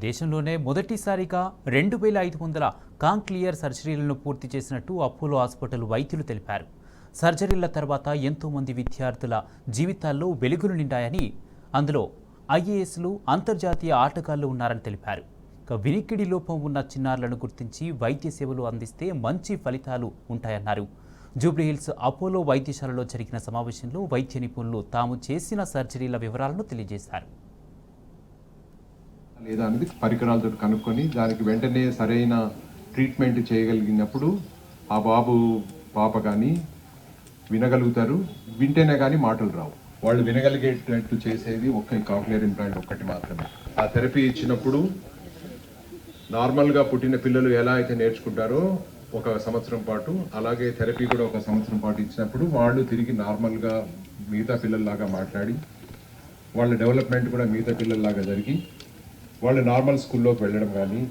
దేశంలోనే మొదటిసారిగా 2500 కాంక్లియర్ సర్జరీలను పూర్తి చేసినట్టు అపోలో హాస్పిటల్ వైద్యులు తెలిపారు. సర్జరీల తర్వాత ఎంతో మంది విద్యార్థుల జీవితాల్లో వెలుగులు నిండాయని, అందులో ఐఏఎస్లు, అంతర్జాతీయ ఆటగాళ్లు ఉన్నారని తెలిపారు. వినికిడి లోపం ఉన్న చిన్నారులను గుర్తించి వైద్య సేవలు అందిస్తే మంచి ఫలితాలు ఉంటాయన్నారు. జూబ్లీహిల్స్ అపోలో వైద్యశాలలో జరిగిన సమావేశంలో వైద్య నిపుణులు తాము చేసిన సర్జరీల వివరాలను తెలియజేశారు. లేదా అనేది పరికరాలతో కనుక్కొని దానికి వెంటనే సరైన ట్రీట్మెంట్ చేయగలిగినప్పుడు ఆ బాబు పాప కానీ వినగలుగుతారు. వింటేనే కానీ మాటలు రావు. వాళ్ళు వినగలిగేటట్టు చేసేది ఒక్క కాక్లియర్ ఇంప్లాంట్ ఒక్కటి మాత్రమే. ఆ థెరపీ ఇచ్చినప్పుడు నార్మల్గా పుట్టిన పిల్లలు ఎలా అయితే నేర్చుకుంటారో ఒక సంవత్సరం పాటు, అలాగే థెరపీ కూడా ఒక సంవత్సరం పాటు ఇచ్చినప్పుడు వాళ్ళు తిరిగి నార్మల్గా మిగతా పిల్లల్లాగా మాట్లాడి వాళ్ళ డెవలప్మెంట్ కూడా మిగతా పిల్లల్లాగా జరిగి వాళ్ళు నార్మల్ స్కూల్లోకి వెళ్ళడం కానీ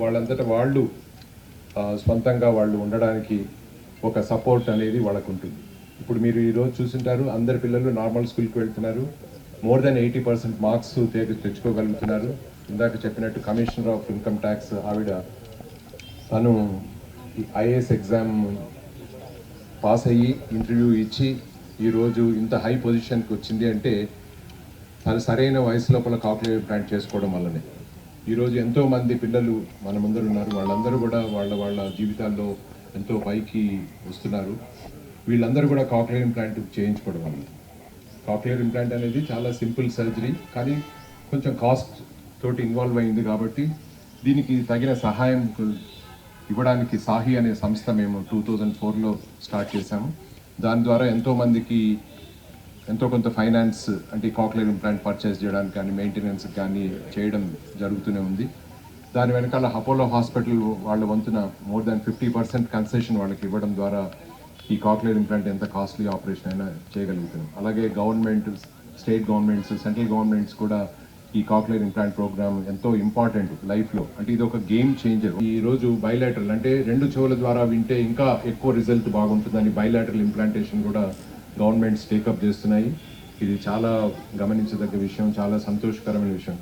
వాళ్ళంతటా వాళ్ళు స్వంతంగా వాళ్ళు ఉండడానికి ఒక సపోర్ట్ అనేది వాళ్ళకు ఉంటుంది. ఇప్పుడు మీరు ఈరోజు చూసింటారు, అందరి పిల్లలు నార్మల్ స్కూల్కి వెళ్తున్నారు. మోర్ దెన్ 80% మార్క్స్ తెచ్చుకోగలుగుతున్నారు. ఇందాక చెప్పినట్టు కమిషనర్ ఆఫ్ ఇన్కమ్ ట్యాక్స్ ఆవిడ తను ఐఏఎస్ ఎగ్జామ్ పాస్ అయ్యి ఇంటర్వ్యూ ఇచ్చి ఈరోజు ఇంత హై పొజిషన్కి వచ్చింది అంటే తను సరైన వయసు లోపల కాక్లియర్ ఇంప్లాంట్ చేసుకోవడం వల్లనే. ఈరోజు ఎంతోమంది పిల్లలు మన ముందర ఉన్నారు. వాళ్ళందరూ కూడా వాళ్ళ జీవితాల్లో ఎంతో పైకి వస్తున్నారు. వీళ్ళందరూ కూడా కాక్లియర్ ఇంప్లాంట్ చేయించుకోవడం వల్ల. కాక్లియర్ ఇంప్లాంట్ అనేది చాలా సింపుల్ సర్జరీ, కానీ కొంచెం కాస్ట్ తోటి ఇన్వాల్వ్ అయింది. కాబట్టి దీనికి తగిన సహాయం ఇవ్వడానికి సాహి అనే సంస్థ మేము 2004లో స్టార్ట్ చేశాము. దాని ద్వారా ఎంతోమందికి ఎంతో కొంత ఫైనాన్స్ అంటే కాక్లియర్ ఇంప్లాంట్ పర్చేస్ చేయడానికి కానీ మెయింటెనెన్స్ కానీ చేయడం జరుగుతూనే ఉంది. దాని వెనకాల అపోలో హాస్పిటల్ వాళ్ళ వంతున మోర్ దాన్ 50% కన్సెషన్ వాళ్ళకి ఇవ్వడం ద్వారా ఈ కాక్లియర్ ఇంప్లాంట్ ఎంత కాస్ట్లీ ఆపరేషన్ అయినా చేయగలుగుతున్నాం. అలాగే government, state governments, central governments కూడా ఈ కాక్లియర్ ఇంప్లాంట్ ప్రోగ్రామ్ ఎంతో ఇంపార్టెంట్ లైఫ్లో. అంటే ఇది ఒక గేమ్ చేంజర్. ఈ రోజు బైలాటరల్ అంటే రెండు చెవుల ద్వారా వింటే ఇంకా ఎక్కువ రిజల్ట్ బాగుంటుందని బైలాటరల్ ఇంప్లాంటేషన్ కూడా గవర్నమెంట్స్ టేకప్ చేస్తున్నాయి. ఇది చాలా గమనించదగ్గ విషయం, చాలా సంతోషకరమైన విషయం.